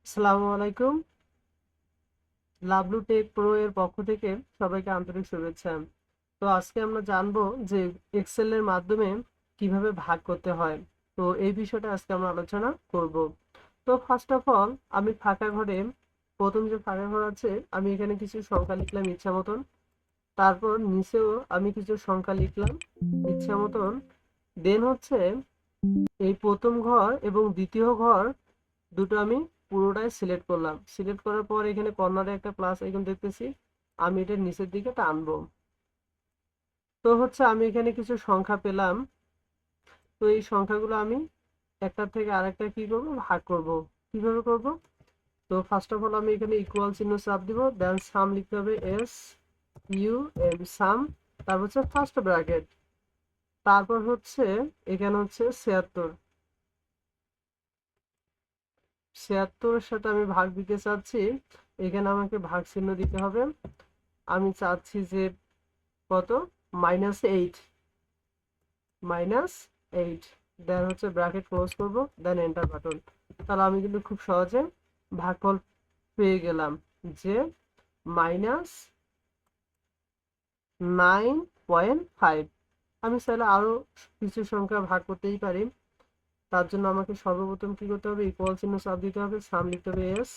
আসসালামু আলাইকুম। Lavlu take pro এর পক্ষ থেকে সবাইকে আন্তরিক শুভেচ্ছা। তো আজকে আমরা জানবো যে এক্সেল এর মাধ্যমে কিভাবে ভাগ করতে হয়। তো এই বিষয়টা আজকে আমরা আলোচনা করব। তো ফার্স্ট অফ অল আমি ফাঁকা ঘরে প্রথম যে ফাঁকা ঘর আছে আমি এখানে কিছু সংখ্যা লিখলাম ইচ্ছা মতন। তারপর নিচেও আমি কিছু সংখ্যা লিখলাম ইচ্ছা মতন। দেন হচ্ছে এই প্রথম ঘর এবং দ্বিতীয় ঘর দুটো আমি পুরোটাই সিলেক্ট করলাম। সিলেক্ট করার পর এখানে কর্নারে একটা প্লাস আইকন দেখতেছি, আমি এটা নিচের দিকে টানবো। তো হচ্ছে আমি এখানে কিছু সংখ্যা পেলাম। তো এই সংখ্যাগুলো আমি একটা থেকে আরেকটা কি করব, ভাগ করব। কিভাবে করব? তো ফার্স্ট অফ অল আমি এখানে ইকুয়াল চিহ্ন চাপ দিব, দেন সাম লিখতে হবে এস ইউ এম সাম। তারপর হচ্ছে ফার্স্ট ব্র্যাকেট, তারপর হচ্ছে এখানে হচ্ছে 76। 76-এর সাথে আমি ভাগ দিতে চাচ্ছি, এখানে আমাকে ভাগ চিহ্ন দিতে হবে। আমি চাচ্ছি যে কত, -8, -8। দেন হচ্ছে ব্র্যাকেট ক্লোজ করব, দেন এন্টার বাটন। তাহলে আমি কিন্তু খুব সহজে ভাগফল পেয়ে গেলাম যে -9.5। আমি চাইলে আরো কিছু সংখ্যা ভাগ করতেই পারি। তার জন্য আমাকে সর্বপ্রথম কি করতে হবে, ইকুয়াল চিহ্ন চাপ দিতে হবে, সাম লিখতে হবে এস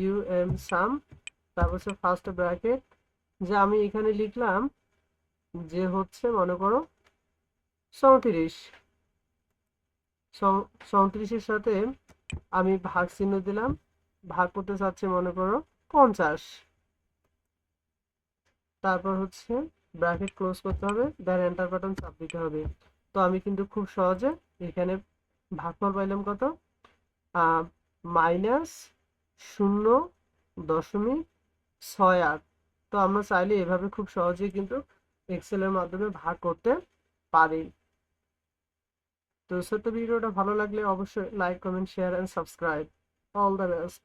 ইউ এম সাম। তারপর হচ্ছে ফার্স্ট ব্র্যাকেট, যে আমি এখানে লিখলাম যে হচ্ছে মনে করো 34। 34-এর সাথে আমি ভাগ চিহ্ন দিলাম, ভাগ করতে চাচ্ছি মনে করো 50। তারপর হচ্ছে ব্র্যাকেট ক্লোজ করতে হবে, দেন এন্টার বাটন চাপ দিতে হবে। তো আমি কিন্তু খুব সহজে এখানে ভাগফল পাইলাম কত, -0.68। তো আমরা চাইলে এভাবে খুব সহজেই কিন্তু এক্সেলের মাধ্যমে ভাগ করতে পারি। তো ছোট্ট ভিডিওটা ভালো লাগলে অবশ্যই like, comment, share and subscribe. All the best.